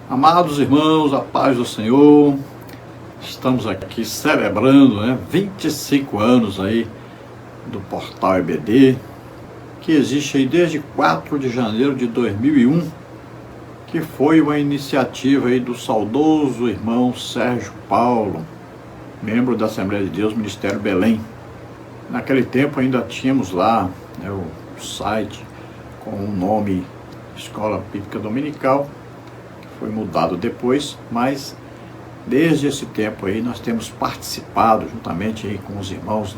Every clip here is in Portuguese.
Amados irmãos, a paz do Senhor, estamos aqui celebrando 25 anos aí do Portal EBD, que existe aí desde 4 de janeiro de 2001, que foi uma iniciativa aí do saudoso irmão Sérgio Paulo, membro da Assembleia de Deus, Ministério Belém. Naquele tempo ainda tínhamos lá o site com o nome Escola Bíblica Dominical, foi mudado depois, mas desde esse tempo aí nós temos participado juntamente aí com os irmãos,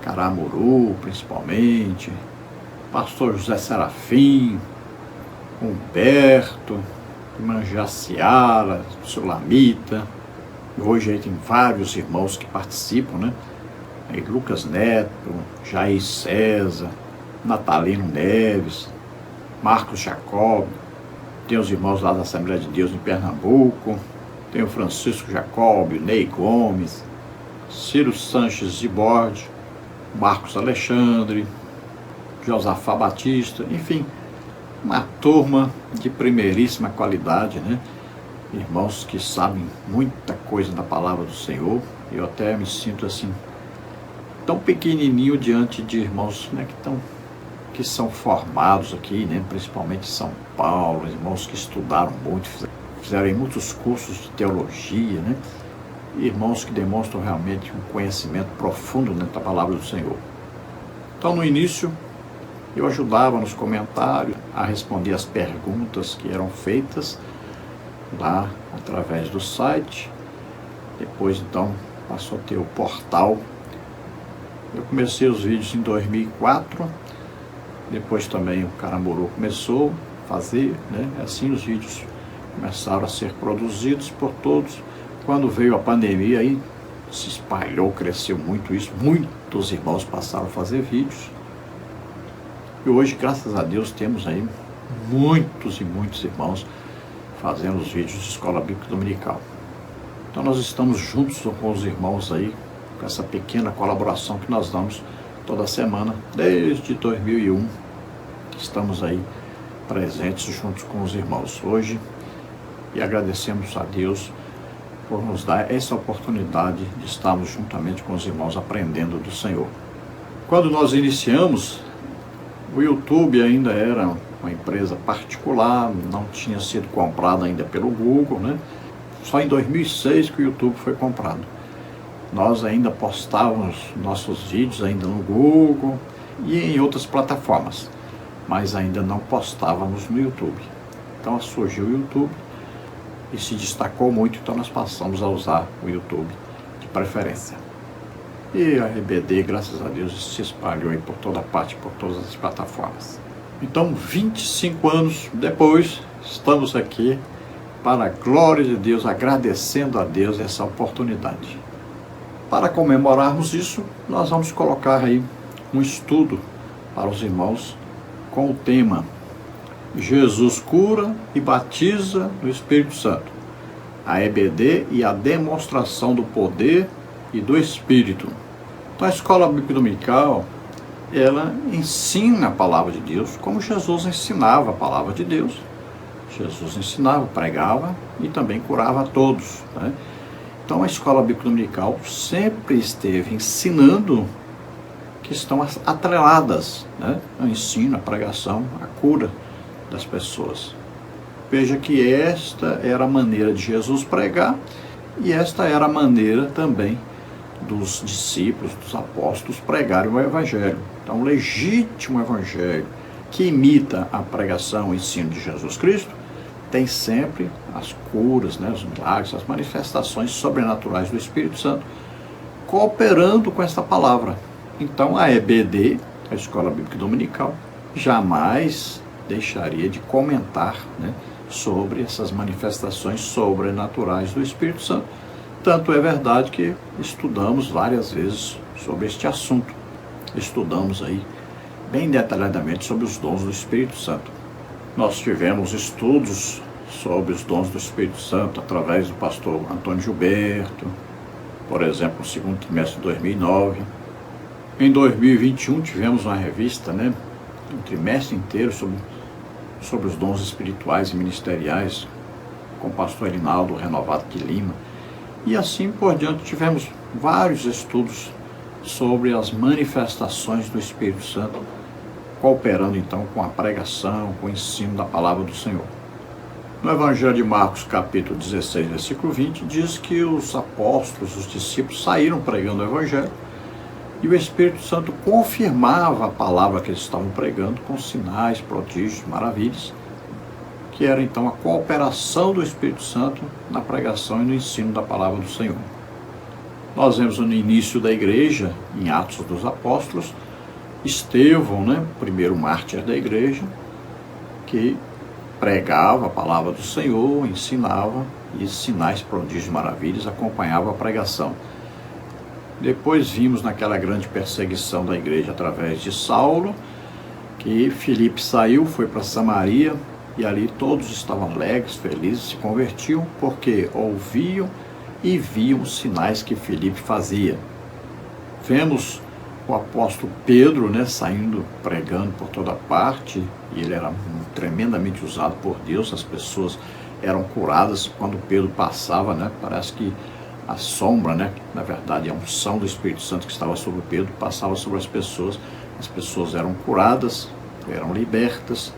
Caramuru principalmente, pastor José Serafim, Humberto, irmã Jaciara, Sulamita, e hoje aí tem vários irmãos que participam, aí Lucas Neto, Jair César, Natalino Neves, Marcos Jacob, tem os irmãos lá da Assembleia de Deus em Pernambuco, tem o Francisco Jacob, Ney Gomes, Ciro Sanches de Borde, Marcos Alexandre, Josafá Batista, enfim, uma turma de primeiríssima qualidade, Irmãos que sabem muita coisa da palavra do Senhor. Eu até me sinto assim, tão pequenininho diante de irmãos que são formados aqui, principalmente em São Paulo, irmãos que estudaram muito, fizeram muitos cursos de teologia, irmãos que demonstram realmente um conhecimento profundo da palavra do Senhor. Então, no início, eu ajudava nos comentários a responder as perguntas que eram feitas lá através do site. Depois, então, passou a ter o portal. Eu comecei os vídeos em 2004. Depois também o Caramuru começou a fazer, assim os vídeos começaram a ser produzidos por todos. Quando veio a pandemia, aí se espalhou, cresceu muito isso, muitos irmãos passaram a fazer vídeos. E hoje, graças a Deus, temos aí muitos e muitos irmãos fazendo os vídeos de Escola Bíblica Dominical. Então nós estamos juntos com os irmãos aí, com essa pequena colaboração que nós damos toda semana, desde 2001, estamos aí presentes juntos com os irmãos hoje, e agradecemos a Deus por nos dar essa oportunidade de estarmos juntamente com os irmãos aprendendo do Senhor. Quando nós iniciamos, o YouTube ainda era uma empresa particular, não tinha sido comprado ainda pelo Google, Só em 2006 que o YouTube foi comprado. Nós ainda postávamos nossos vídeos ainda no Google e em outras plataformas, mas ainda não postávamos no YouTube. Então surgiu o YouTube e se destacou muito, então nós passamos a usar o YouTube de preferência. E a EBD, graças a Deus, se espalhou aí por toda parte, por todas as plataformas. Então, 25 anos depois, estamos aqui para a glória de Deus, agradecendo a Deus essa oportunidade. Para comemorarmos isso, nós vamos colocar aí um estudo para os irmãos com o tema Jesus cura e batiza no Espírito Santo, a EBD e a demonstração do poder e do Espírito. Então a Escola Bíblica Dominical, ela ensina a palavra de Deus como Jesus ensinava a palavra de Deus. Jesus ensinava, pregava e também curava a todos, Então a Escola Bíblica Dominical sempre esteve ensinando que estão atreladas, ao ensino, à pregação, à cura das pessoas. Veja que esta era a maneira de Jesus pregar e esta era a maneira também dos discípulos, dos apóstolos pregarem o Evangelho. Então, o legítimo Evangelho que imita a pregação, o ensino de Jesus Cristo, tem sempre as curas, os milagres, as manifestações sobrenaturais do Espírito Santo, cooperando com esta palavra. Então a EBD, a Escola Bíblica Dominical, jamais deixaria de comentar sobre essas manifestações sobrenaturais do Espírito Santo. Tanto é verdade que estudamos várias vezes sobre este assunto. Estudamos aí bem detalhadamente sobre os dons do Espírito Santo. Nós tivemos estudos sobre os dons do Espírito Santo através do pastor Antônio Gilberto, por exemplo, no segundo trimestre de 2009. Em 2021 tivemos uma revista, um trimestre inteiro sobre os dons espirituais e ministeriais, com o pastor Elinaldo Renovato de Lima. E assim por diante tivemos vários estudos sobre as manifestações do Espírito Santo, cooperando então com a pregação, com o ensino da palavra do Senhor. No Evangelho de Marcos, capítulo 16, versículo 20, diz que os apóstolos, os discípulos, saíram pregando o Evangelho e o Espírito Santo confirmava a palavra que eles estavam pregando com sinais, prodígios, maravilhas, que era então a cooperação do Espírito Santo na pregação e no ensino da palavra do Senhor. Nós vemos no início da igreja, em Atos dos Apóstolos, Estevão, primeiro mártir da igreja, que pregava a palavra do Senhor, ensinava, e sinais, prodígios, maravilhas acompanhavam a pregação. Depois vimos naquela grande perseguição da igreja através de Saulo, que Filipe saiu, foi para Samaria, e ali todos estavam alegres, felizes, se convertiam, porque ouviam e viam os sinais que Filipe fazia. Vemos o apóstolo Pedro, saindo, pregando por toda parte, e ele era tremendamente usado por Deus, as pessoas eram curadas quando Pedro passava, parece que a sombra, na verdade a unção do Espírito Santo que estava sobre Pedro, passava sobre as pessoas eram curadas, eram libertas.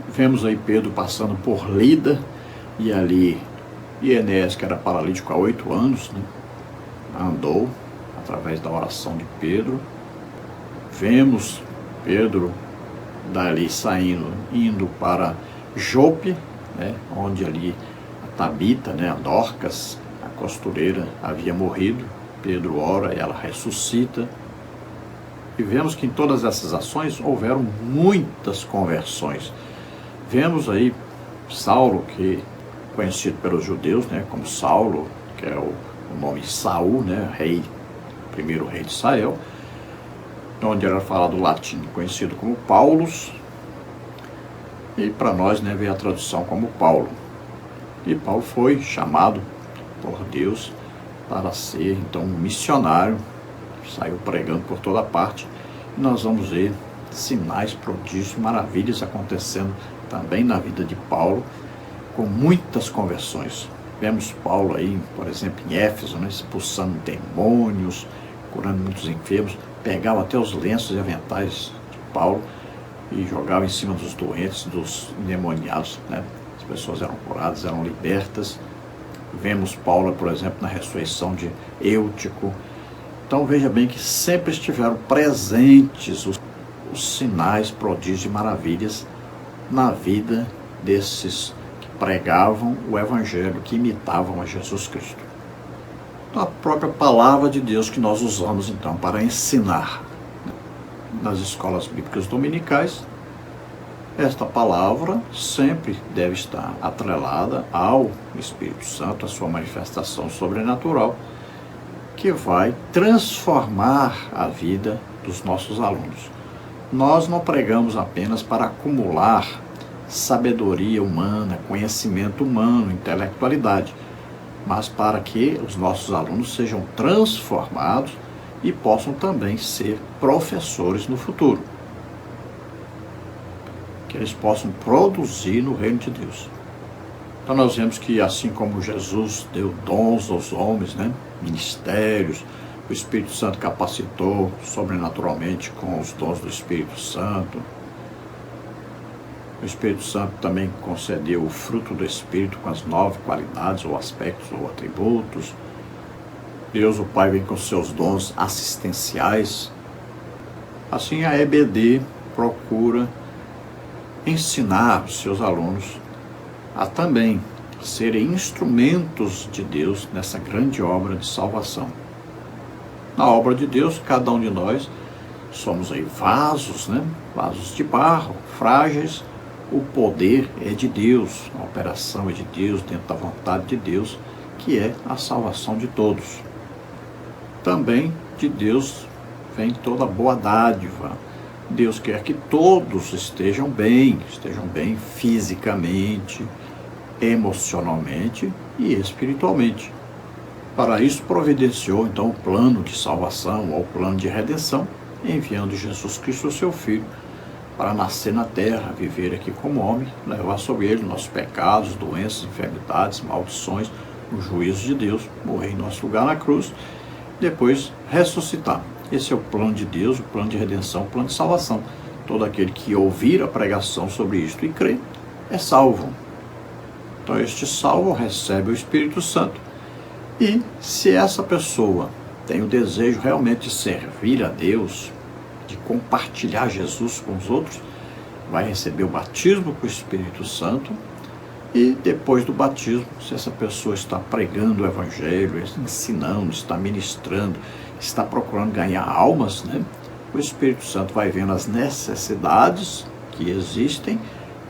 Vemos aí Pedro passando por Lida, e ali Enéas, que era paralítico há 8 anos, andou através da oração de Pedro. Vemos Pedro dali saindo, indo para Jope, onde ali a Tabita, a Dorcas, a costureira, havia morrido. Pedro ora e ela ressuscita. E vemos que em todas essas ações houveram muitas conversões. Vemos aí Saulo, que conhecido pelos judeus, como Saulo, que é o nome Saul, primeiro rei de Israel, onde era falado o latim, conhecido como Paulus, e para nós veio a tradução como Paulo. E Paulo foi chamado por Deus para ser então um missionário, saiu pregando por toda parte, e nós vamos ver sinais, prodígios, maravilhas acontecendo também na vida de Paulo, com muitas conversões. Vemos Paulo aí, por exemplo, em Éfeso, expulsando demônios, curando muitos enfermos, pegava até os lenços e aventais de Paulo e jogava em cima dos doentes, dos endemoniados, As pessoas eram curadas, eram libertas. Vemos Paulo, por exemplo, na ressurreição de Eutico. Então veja bem que sempre estiveram presentes os sinais, prodígios e maravilhas na vida desses que pregavam o Evangelho, que imitavam a Jesus Cristo. Então, a própria palavra de Deus que nós usamos então para ensinar nas escolas bíblicas dominicais, esta palavra sempre deve estar atrelada ao Espírito Santo, a sua manifestação sobrenatural, que vai transformar a vida dos nossos alunos. Nós não pregamos apenas para acumular sabedoria humana, conhecimento humano, intelectualidade, mas para que os nossos alunos sejam transformados e possam também ser professores no futuro. Que eles possam produzir no reino de Deus. Então nós vemos que assim como Jesus deu dons aos homens, ministérios, o Espírito Santo capacitou sobrenaturalmente com os dons do Espírito Santo. O Espírito Santo também concedeu o fruto do Espírito com as 9 qualidades ou aspectos ou atributos. Deus, o Pai, vem com seus dons assistenciais. Assim a EBD procura ensinar os seus alunos a também serem instrumentos de Deus nessa grande obra de salvação. Na obra de Deus, cada um de nós somos aí vasos, vasos de barro, frágeis. O poder é de Deus, a operação é de Deus, dentro da vontade de Deus, que é a salvação de todos. Também de Deus vem toda boa dádiva. Deus quer que todos estejam bem fisicamente, emocionalmente e espiritualmente. Para isso providenciou então o plano de salvação ou o plano de redenção, enviando Jesus Cristo, seu Filho, para nascer na terra, viver aqui como homem, levar sobre ele nossos pecados, doenças, enfermidades, maldições, o juízo de Deus, morrer em nosso lugar na cruz, depois ressuscitar. Esse é o plano de Deus, o plano de redenção, o plano de salvação. Todo aquele que ouvir a pregação sobre isto e crer é salvo. Então este salvo recebe o Espírito Santo. E se essa pessoa tem o desejo realmente de servir a Deus, de compartilhar Jesus com os outros, vai receber o batismo com o Espírito Santo. E depois do batismo, se essa pessoa está pregando o Evangelho, ensinando, está ministrando, está procurando ganhar almas, né? O Espírito Santo vai vendo as necessidades que existem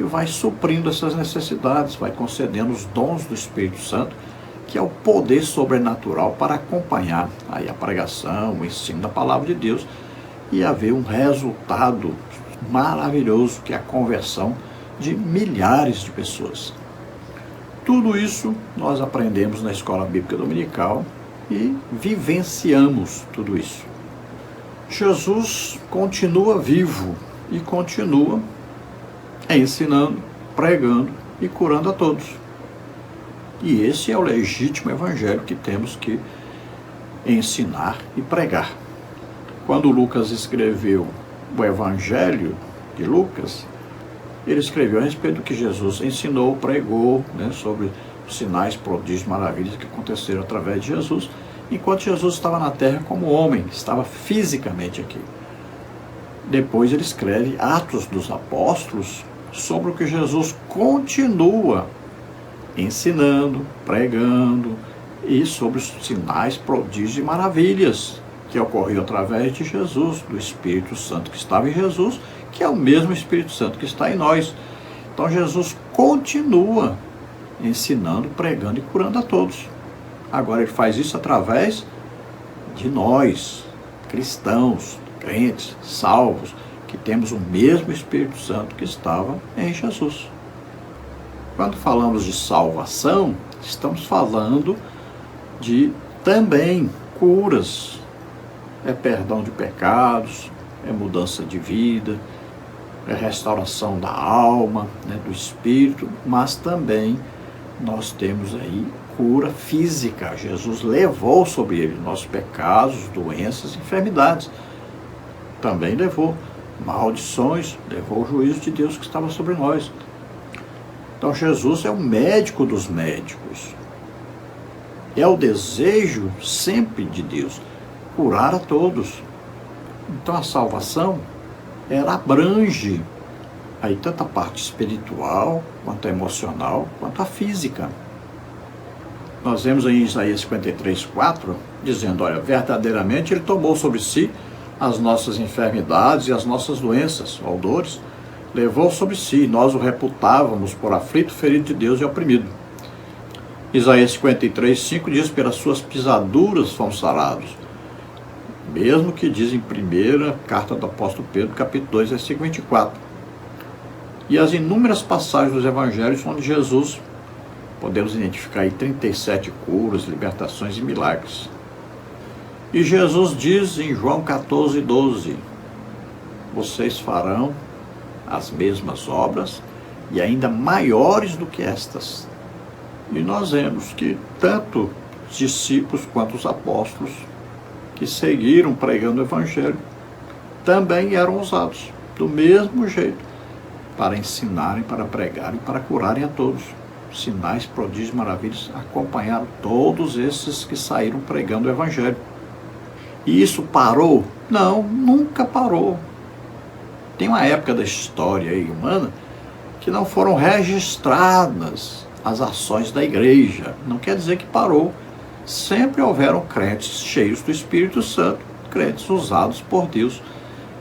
e vai suprindo essas necessidades, vai concedendo os dons do Espírito Santo, que é o poder sobrenatural para acompanhar aí a pregação, o ensino da palavra de Deus e haver um resultado maravilhoso, que é a conversão de milhares de pessoas. Tudo isso nós aprendemos na Escola Bíblica Dominical e vivenciamos tudo isso. Jesus continua vivo e continua ensinando, pregando e curando a todos. E esse é o legítimo evangelho que temos que ensinar e pregar. Quando Lucas escreveu o Evangelho de Lucas, ele escreveu a respeito do que Jesus ensinou, pregou, né, sobre os sinais, prodígios, maravilhas que aconteceram através de Jesus, enquanto Jesus estava na terra como homem, estava fisicamente aqui. Depois ele escreve Atos dos Apóstolos sobre o que Jesus continua ensinando, pregando, e sobre os sinais, prodígios e maravilhas que ocorriam através de Jesus, do Espírito Santo que estava em Jesus, que é o mesmo Espírito Santo que está em nós. Então Jesus continua ensinando, pregando e curando a todos. Agora ele faz isso através de nós, cristãos, crentes, salvos, que temos o mesmo Espírito Santo que estava em Jesus. Quando falamos de salvação, estamos falando de também curas, é perdão de pecados, é mudança de vida, é restauração da alma, né, do espírito, mas também nós temos aí cura física. Jesus levou sobre ele nossos pecados, doenças, enfermidades. Também levou maldições, levou o juízo de Deus que estava sobre nós. Então Jesus é o médico dos médicos. É o desejo sempre de Deus, curar a todos. Então a salvação, ela abrange aí tanto a parte espiritual, quanto a emocional, quanto a física. Nós vemos em Isaías 53:4, dizendo, olha, verdadeiramente ele tomou sobre si as nossas enfermidades e as nossas doenças, ou dores, levou sobre si, nós o reputávamos por aflito, ferido de Deus e oprimido. Isaías 53:5 diz, pelas suas pisaduras fomos sarados. Mesmo que diz em primeira carta do apóstolo Pedro, capítulo 2, versículo 24. E as inúmeras passagens dos evangelhos onde Jesus, podemos identificar aí 37 curas, libertações e milagres. E Jesus diz em João 14:12, vocês farão as mesmas obras e ainda maiores do que estas. E nós vemos que tanto os discípulos quanto os apóstolos que seguiram pregando o evangelho também eram usados do mesmo jeito para ensinarem, para pregarem, para curarem a todos. Sinais, prodígios, maravilhas acompanharam todos esses que saíram pregando o evangelho. E isso parou? Não, nunca parou. Tem uma época da história aí humana que não foram registradas as ações da igreja. Não quer dizer que parou. Sempre houveram crentes cheios do Espírito Santo, crentes usados por Deus,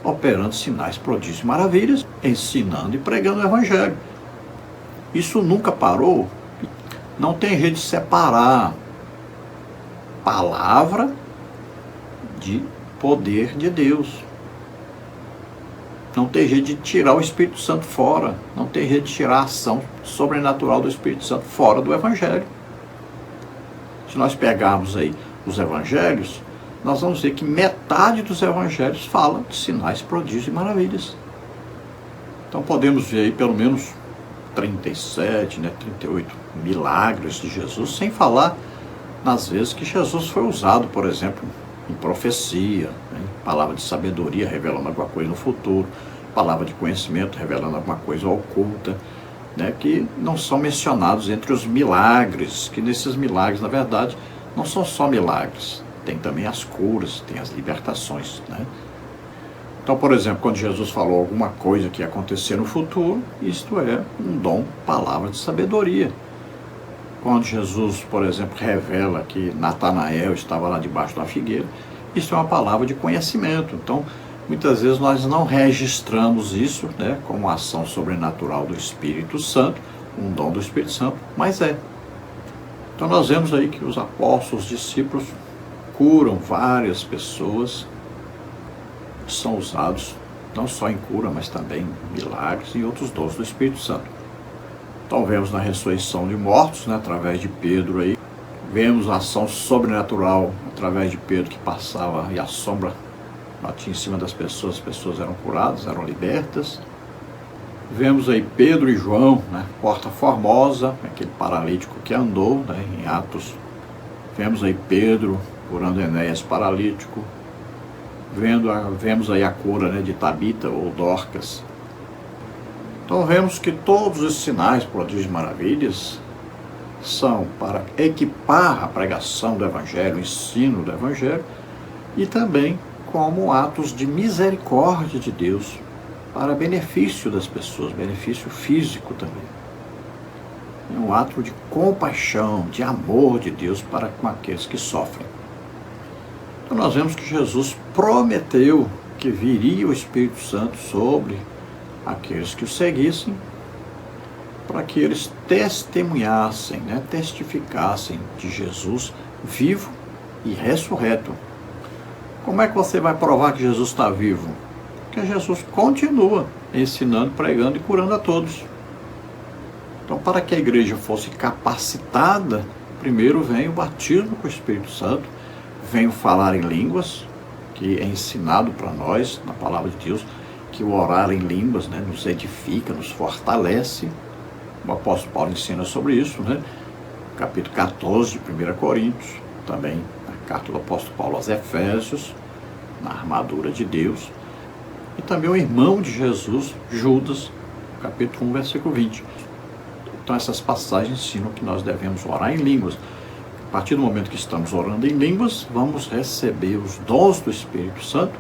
operando sinais, prodígios e maravilhas, ensinando e pregando o evangelho. Isso nunca parou. Não tem jeito de separar palavra de poder de Deus. Não tem jeito de tirar o Espírito Santo fora. Não tem jeito de tirar a ação sobrenatural do Espírito Santo fora do evangelho. Se nós pegarmos aí os evangelhos, nós vamos ver que metade dos evangelhos fala de sinais, prodígios e maravilhas. Então podemos ver aí pelo menos 37, 38 milagres de Jesus, sem falar nas vezes que Jesus foi usado, por exemplo, em profecia, né? Palavra de sabedoria revelando alguma coisa no futuro, palavra de conhecimento revelando alguma coisa oculta, né? Que não são mencionados entre os milagres, que nesses milagres, na verdade, não são só milagres, tem também as curas, tem as libertações, né? Então, por exemplo, quando Jesus falou alguma coisa que ia acontecer no futuro, isto é um dom, palavra de sabedoria. Quando Jesus, por exemplo, revela que Natanael estava lá debaixo da figueira, isso é uma palavra de conhecimento. Então, muitas vezes nós não registramos isso, né, como ação sobrenatural do Espírito Santo, um dom do Espírito Santo, mas é. Então nós vemos aí que os apóstolos, os discípulos, curam várias pessoas, são usados não só em cura, mas também em milagres e outros dons do Espírito Santo. Então vemos na ressurreição de mortos, né, através de Pedro aí, vemos a ação sobrenatural através de Pedro que passava e a sombra batia em cima das pessoas, as pessoas eram curadas, eram libertas. Vemos aí Pedro e João, né, Porta Formosa, aquele paralítico que andou, né, em Atos. Vemos aí Pedro curando Enéas paralítico. Vemos aí a cura, né, de Tabita ou Dorcas. Então vemos que todos esses sinais, prodígios e maravilhas são para equipar a pregação do Evangelho, o ensino do Evangelho, e também como atos de misericórdia de Deus para benefício das pessoas, benefício físico também. É um ato de compaixão, de amor de Deus para com aqueles que sofrem. Então nós vemos que Jesus prometeu que viria o Espírito Santo sobre aqueles que o seguissem, para que eles testemunhassem, né, testificassem de Jesus vivo e ressurreto. Como é que você vai provar que Jesus está vivo? Porque Jesus continua ensinando, pregando e curando a todos. Então, para que a igreja fosse capacitada, primeiro vem o batismo com o Espírito Santo, vem o falar em línguas, que é ensinado para nós, na palavra de Deus, que o orar em línguas, né, nos edifica, nos fortalece. O apóstolo Paulo ensina sobre isso, né? Capítulo 14 de 1 Coríntios, também na carta do apóstolo Paulo aos Efésios, na armadura de Deus. E também o irmão de Jesus, Judas, capítulo 1, versículo 20. Então essas passagens ensinam que nós devemos orar em línguas. A partir do momento que estamos orando em línguas, vamos receber os dons do Espírito Santo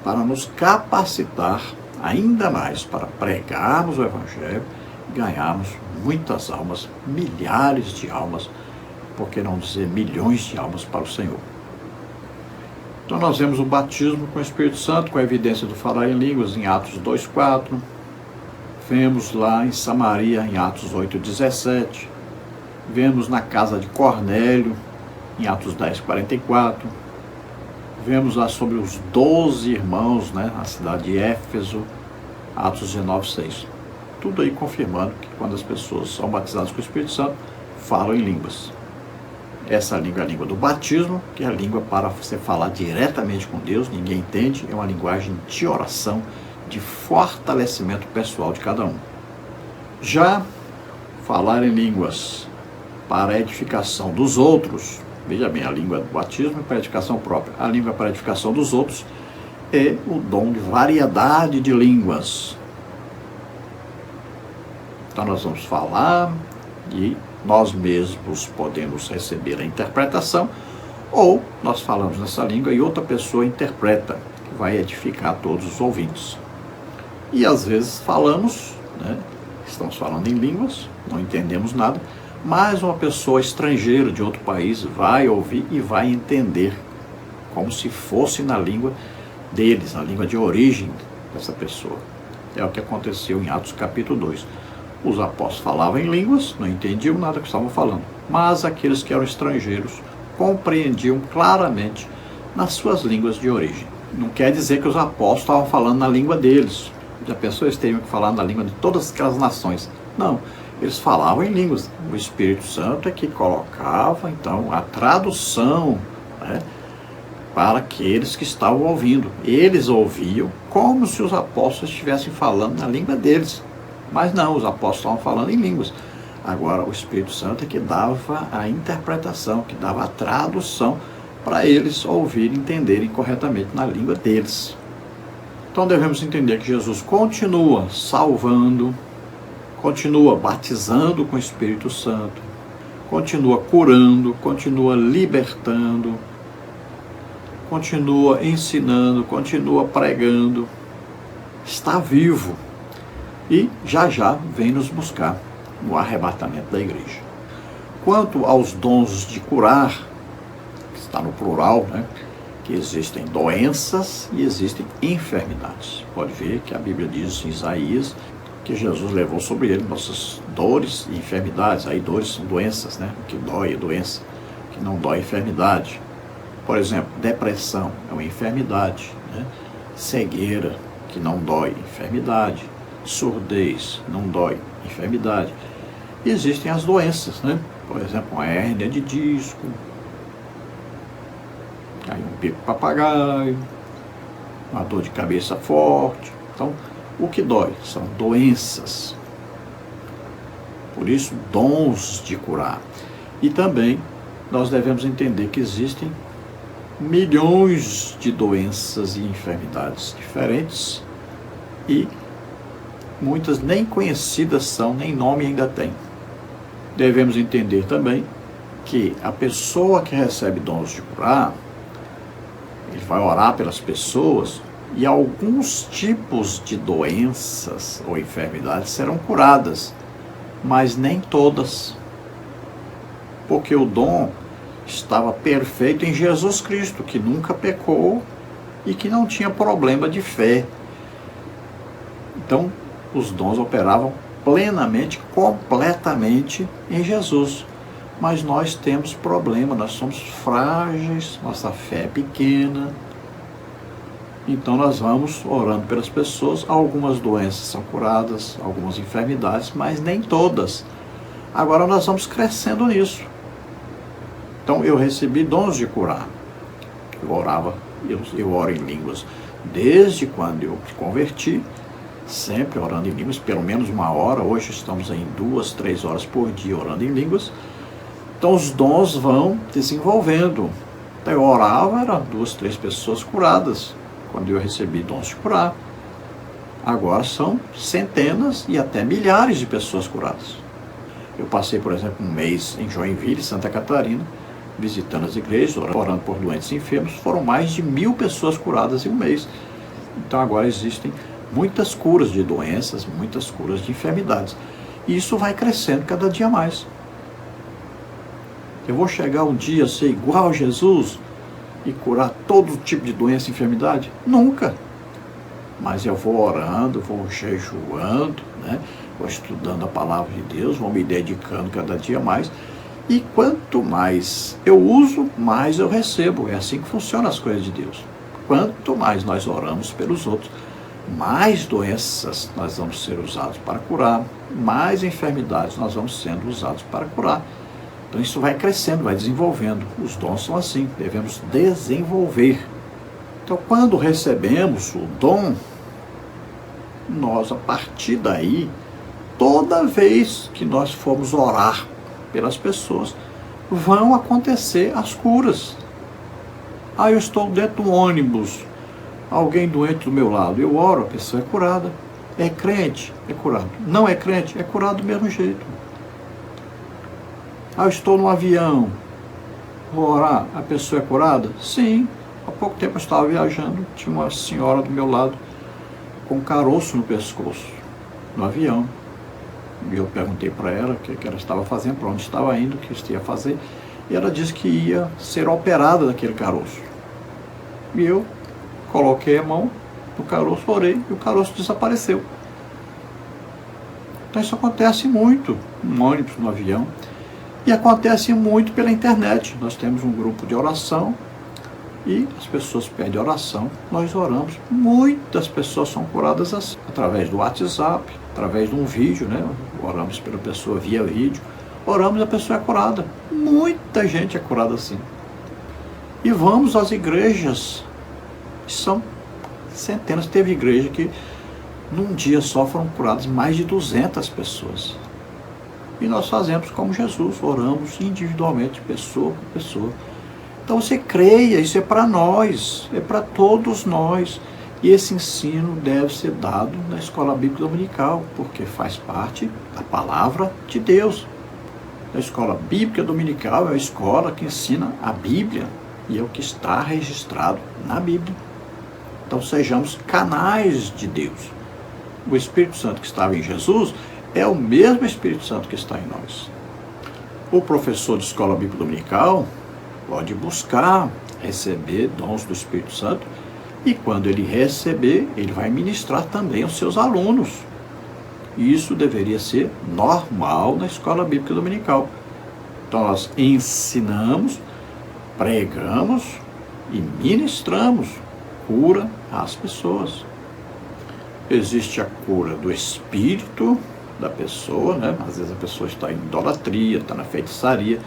para nos capacitar ainda mais para pregarmos o Evangelho e ganharmos muitas almas, milhares de almas, por que não dizer milhões de almas para o Senhor. Então nós vemos o batismo com o Espírito Santo, com a evidência do falar em línguas em Atos 2:4. Vemos lá em Samaria em Atos 8:17. Vemos na casa de Cornélio em Atos 10:44. Vemos lá sobre os 12 irmãos, né, na cidade de Éfeso, Atos 19:6. Tudo aí confirmando que quando as pessoas são batizadas com o Espírito Santo, falam em línguas. Essa língua é a língua do batismo, que é a língua para você falar diretamente com Deus, ninguém entende, é uma linguagem de oração, de fortalecimento pessoal de cada um. Já falar em línguas para a edificação dos outros, veja bem, a língua do batismo é para a edificação própria, a língua para a edificação dos outros é o dom de variedade de línguas. Então nós vamos falar e nós mesmos podemos receber a interpretação, ou nós falamos nessa língua e outra pessoa interpreta, que vai edificar todos os ouvintes. E às vezes falamos, né, estamos falando em línguas, não entendemos nada, mas uma pessoa estrangeira de outro país vai ouvir e vai entender, como se fosse na língua deles, na língua de origem dessa pessoa. É o que aconteceu em Atos capítulo 2. Os apóstolos falavam em línguas, não entendiam nada que estavam falando, mas aqueles que eram estrangeiros compreendiam claramente nas suas línguas de origem. Não quer dizer que os apóstolos estavam falando na língua deles, já pensou, eles teriam que falar na língua de todas aquelas nações. Não, eles falavam em línguas. O Espírito Santo é que colocava, então, a tradução, né, para aqueles que estavam ouvindo. Eles ouviam como se os apóstolos estivessem falando na língua deles. Mas não, os apóstolos estavam falando em línguas. Agora o Espírito Santo é que dava a interpretação, que dava a tradução para eles ouvirem e entenderem corretamente na língua deles. Então devemos entender que Jesus continua salvando, continua batizando com o Espírito Santo, continua curando, continua libertando, continua ensinando, continua pregando, está vivo e já vem nos buscar no arrebatamento da igreja. Quanto aos dons de curar, que está no plural, né? Que existem doenças e existem enfermidades. Pode ver que a Bíblia diz em Isaías que Jesus levou sobre ele nossas dores e enfermidades. Aí dores são doenças, né? O que dói é doença, o que não dói é enfermidade. Por exemplo, depressão é uma enfermidade, né? Cegueira, que não dói, enfermidade. Surdez, não dói, enfermidade. E existem as doenças, né? Por exemplo, uma hérnia de disco, aí um bico papagaio, uma dor de cabeça forte. Então, o que dói são doenças. Por isso, dons de curar. E também nós devemos entender que existem milhões de doenças e enfermidades diferentes e muitas nem conhecidas são, nem nome ainda tem. Devemos entender também que a pessoa que recebe dons de curar, ele vai orar pelas pessoas e alguns tipos de doenças ou enfermidades serão curadas, mas nem todas. Porque o dom estava perfeito em Jesus Cristo, que nunca pecou e que não tinha problema de fé. Então, os dons operavam plenamente, completamente em Jesus. Mas nós temos problema, nós somos frágeis, nossa fé é pequena. Então nós vamos orando pelas pessoas, algumas doenças são curadas, algumas enfermidades, mas nem todas. Agora nós vamos crescendo nisso. Então eu recebi dons de curar. Eu orava, eu oro em línguas desde quando eu me converti, sempre orando em línguas, pelo menos 1 hora. Hoje estamos em 2, 3 horas por dia orando em línguas. Então os dons vão desenvolvendo. Então eu orava, eram 2, 3 pessoas curadas, quando eu recebi dons de curar. Agora são centenas e até milhares de pessoas curadas. Eu passei, por exemplo, um mês em Joinville, Santa Catarina, visitando as igrejas, orando por doentes e enfermos. Foram mais de 1000 pessoas curadas em um mês. Então agora existem muitas curas de doenças, muitas curas de enfermidades. E isso vai crescendo cada dia mais. Eu vou chegar um dia a ser igual a Jesus e curar todo tipo de doença e enfermidade? Nunca. Mas eu vou orando, vou jejuando, né? Vou estudando a palavra de Deus, vou me dedicando cada dia mais. E quanto mais eu uso, mais eu recebo. É assim que funcionam as coisas de Deus. Quanto mais nós oramos pelos outros, mais doenças nós vamos ser usados para curar, mais enfermidades nós vamos sendo usados para curar. Então isso vai crescendo, vai desenvolvendo. Os dons são assim, devemos desenvolver. Então quando recebemos o dom, nós a partir daí, toda vez que nós formos orar pelas pessoas, vão acontecer as curas. Eu estou dentro do ônibus, alguém doente do meu lado, eu oro, a pessoa é curada. É crente, é curado. Não é crente, é curado do mesmo jeito. Eu estou no avião, vou orar, a pessoa é curada? Sim. Há pouco tempo eu estava viajando, tinha uma senhora do meu lado com um caroço no pescoço, no avião. E eu perguntei para ela o que ela estava fazendo, para onde estava indo, o que ia fazer. E ela disse que ia ser operada daquele caroço. E eu coloquei a mão no caroço, orei e o caroço desapareceu. Então isso acontece muito no ônibus, no avião. E acontece muito pela internet. Nós temos um grupo de oração e as pessoas pedem oração, nós oramos. Muitas pessoas são curadas assim, através do WhatsApp, através de um vídeo, né? Oramos pela pessoa via vídeo, oramos e a pessoa é curada. Muita gente é curada assim. E vamos às igrejas, são centenas. Teve igreja que num dia só foram curadas mais de 200 pessoas. E nós fazemos como Jesus, oramos individualmente, pessoa por pessoa. Então você creia, isso é para nós, é para todos nós. E esse ensino deve ser dado na escola bíblica dominical, porque faz parte da palavra de Deus. A escola bíblica dominical é a escola que ensina a Bíblia, e é o que está registrado na Bíblia. Então sejamos canais de Deus. O Espírito Santo que estava em Jesus é o mesmo Espírito Santo que está em nós. O professor de escola bíblica dominical pode buscar receber dons do Espírito Santo, e quando ele receber, ele vai ministrar também aos seus alunos. Isso deveria ser normal na escola bíblica dominical. Então nós ensinamos, pregamos e ministramos cura às pessoas. Existe a cura do espírito da pessoa, né? Às vezes a pessoa está em idolatria, está na feitiçaria,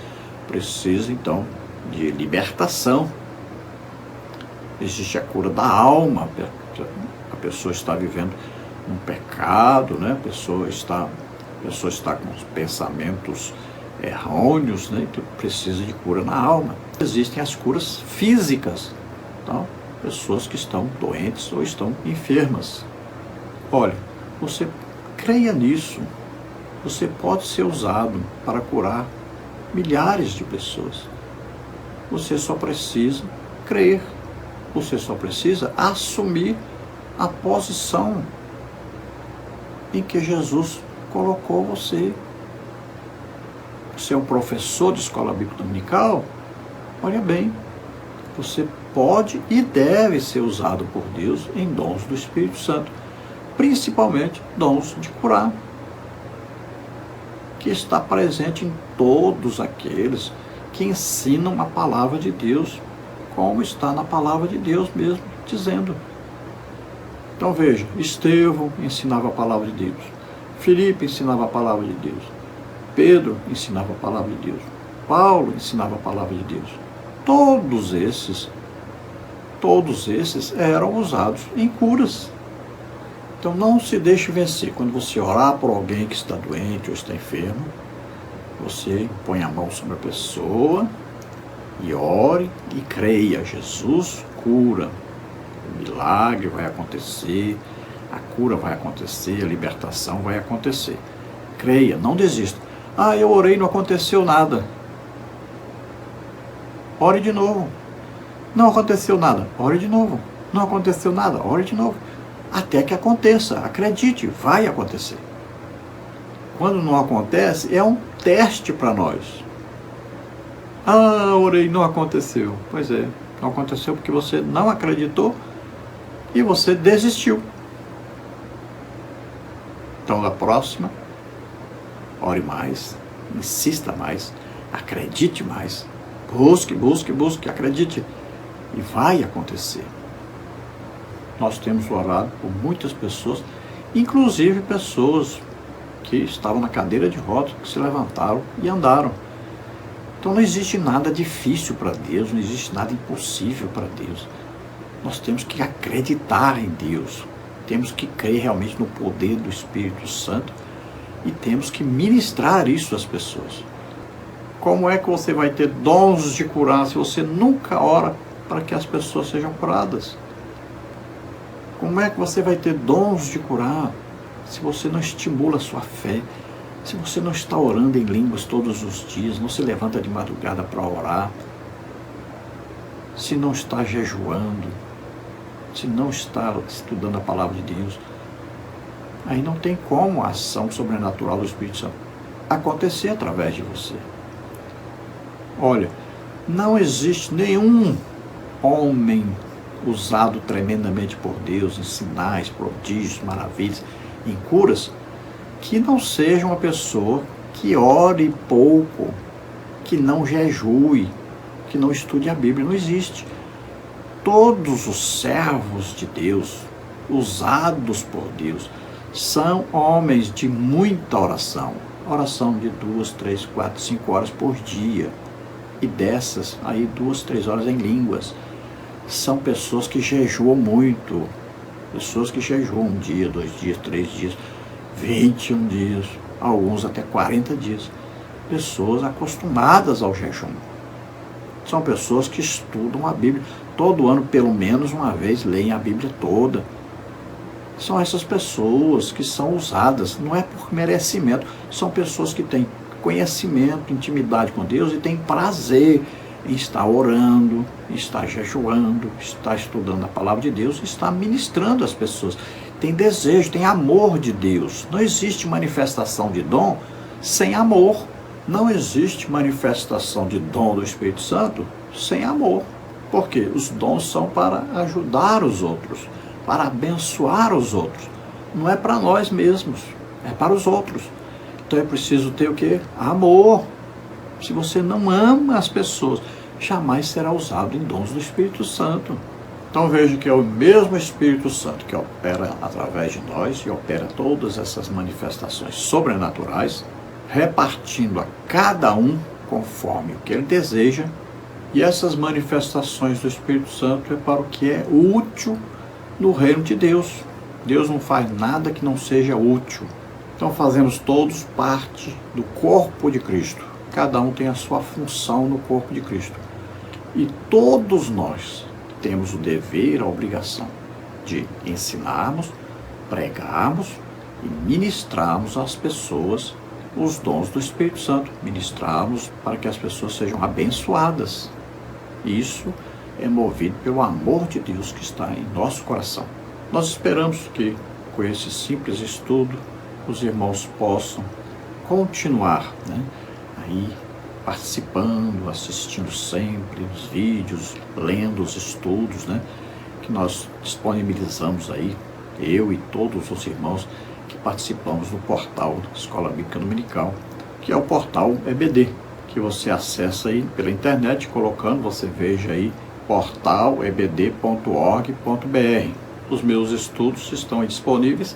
precisa então de libertação. Existe a cura da alma, a pessoa está vivendo um pecado, né? A pessoa está com os pensamentos errôneos, né? Então precisa de cura na alma. Existem as curas físicas, então, pessoas que estão doentes ou estão enfermas. Olha, você creia nisso, você pode ser usado para curar milhares de pessoas. Você só precisa crer, você só precisa assumir a posição em que Jesus colocou você. Você é um professor de escola bíblica dominical? Olha bem, você pode e deve ser usado por Deus em dons do Espírito Santo, principalmente dons de curar, que está presente em todos aqueles que ensinam a palavra de Deus, como está na palavra de Deus mesmo, dizendo. Então veja, Estevão ensinava a palavra de Deus, Filipe ensinava a palavra de Deus, Pedro ensinava a palavra de Deus, Paulo ensinava a palavra de Deus. Todos esses eram usados em curas. Então não se deixe vencer. Quando você orar por alguém que está doente ou está enfermo, você põe a mão sobre a pessoa e ore e creia. Jesus cura. O milagre vai acontecer, a cura vai acontecer, a libertação vai acontecer. Creia, não desista. Ah, eu orei e não aconteceu nada. Ore de novo. Não aconteceu nada. Ore de novo. Não aconteceu nada. Ore de novo. Até que aconteça. Acredite, vai acontecer. Quando não acontece, é um teste para nós. Ah, orei, não aconteceu. Pois é, não aconteceu porque você não acreditou e você desistiu. Então, na próxima, ore mais, insista mais, acredite mais, busque, acredite, e vai acontecer. Nós temos orado por muitas pessoas, inclusive pessoas que estavam na cadeira de rodas, que se levantaram e andaram. Então não existe nada difícil para Deus, não existe nada impossível para Deus. Nós temos que acreditar em Deus, temos que crer realmente no poder do Espírito Santo e temos que ministrar isso às pessoas. Como é que você vai ter dons de curar se você nunca ora para que as pessoas sejam curadas? Como é que você vai ter dons de curar se você não estimula a sua fé? Se você não está orando em línguas todos os dias, não se levanta de madrugada para orar, se não está jejuando, se não está estudando a palavra de Deus, aí não tem como a ação sobrenatural do Espírito Santo acontecer através de você. Olha, não existe nenhum homem usado tremendamente por Deus em sinais, prodígios, maravilhas, em curas, que não seja uma pessoa que ore pouco, que não jejue, que não estude a Bíblia. Não existe. Todos os servos de Deus, usados por Deus, são homens de muita oração. Oração de 2, 3, 4, 5 horas por dia. E dessas, aí 2, 3 horas em línguas. São pessoas que jejuam muito. Pessoas que jejuam 1 dia, 2 dias, 3 dias, 21 dias, alguns até 40 dias. Pessoas acostumadas ao jejum. São pessoas que estudam a Bíblia. Todo ano, pelo menos uma vez, leem a Bíblia toda. São essas pessoas que são usadas, não é por merecimento, são pessoas que têm conhecimento, intimidade com Deus e têm prazer em estar orando, estar jejuando, estar estudando a palavra de Deus, estar ministrando as pessoas. Tem desejo, tem amor de Deus. Não existe manifestação de dom sem amor. Não existe manifestação de dom do Espírito Santo sem amor. Por quê? Os dons são para ajudar os outros, para abençoar os outros. Não é para nós mesmos, é para os outros. Então é preciso ter o quê? Amor. Se você não ama as pessoas, jamais será usado em dons do Espírito Santo. Então veja que é o mesmo Espírito Santo que opera através de nós e opera todas essas manifestações sobrenaturais, repartindo a cada um conforme o que ele deseja. E essas manifestações do Espírito Santo é para o que é útil no reino de Deus. Deus não faz nada que não seja útil. Então fazemos todos parte do corpo de Cristo. Cada um tem a sua função no corpo de Cristo. E todos nós temos o dever, a obrigação de ensinarmos, pregarmos e ministrarmos às pessoas os dons do Espírito Santo. Ministrarmos para que as pessoas sejam abençoadas. Isso é movido pelo amor de Deus que está em nosso coração. Nós esperamos que, com esse simples estudo, os irmãos possam continuar, aí participando, assistindo sempre os vídeos, lendo os estudos, que nós disponibilizamos aí, eu e todos os irmãos que participamos do portal da Escola Bíblica Dominical, que é o portal EBD, que você acessa aí pela internet, colocando, você veja aí, portalebd.org.br. Os meus estudos estão aí disponíveis.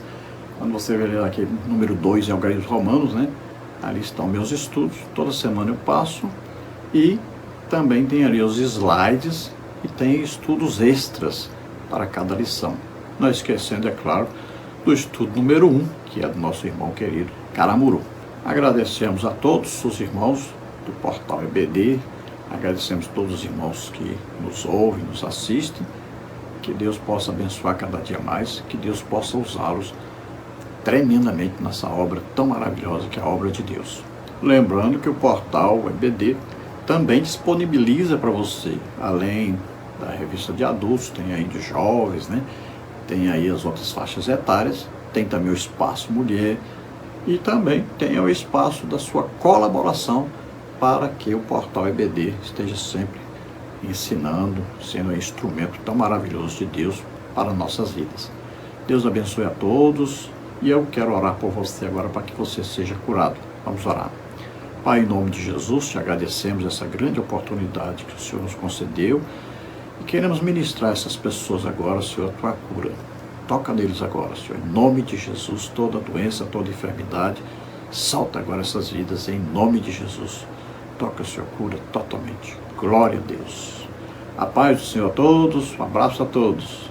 Quando você ver aqui, número 2 em Algarismos Romanos, ali estão meus estudos, toda semana eu passo, e também tem ali os slides, e tem estudos extras para cada lição. Não esquecendo, é claro, do estudo número 1, que é do nosso irmão querido Caramuru. Agradecemos a todos os irmãos do portal EBD, agradecemos a todos os irmãos que nos ouvem, nos assistem, que Deus possa abençoar cada dia mais, que Deus possa usá-los tremendamente nessa obra tão maravilhosa que é a obra de Deus. Lembrando que o portal EBD também disponibiliza para você, além da revista de adultos, tem aí de jovens, tem aí as outras faixas etárias, tem também o espaço mulher e também tem o espaço da sua colaboração para que o portal EBD esteja sempre ensinando, sendo um instrumento tão maravilhoso de Deus para nossas vidas. Deus abençoe a todos. E eu quero orar por você agora para que você seja curado. Vamos orar. Pai, em nome de Jesus, te agradecemos essa grande oportunidade que o Senhor nos concedeu e queremos ministrar essas pessoas agora, Senhor, a tua cura. Toca neles agora, Senhor, em nome de Jesus, toda doença, toda enfermidade, salta agora essas vidas em nome de Jesus. Toca, Senhor, cura totalmente. Glória a Deus. A paz do Senhor a todos, um abraço a todos.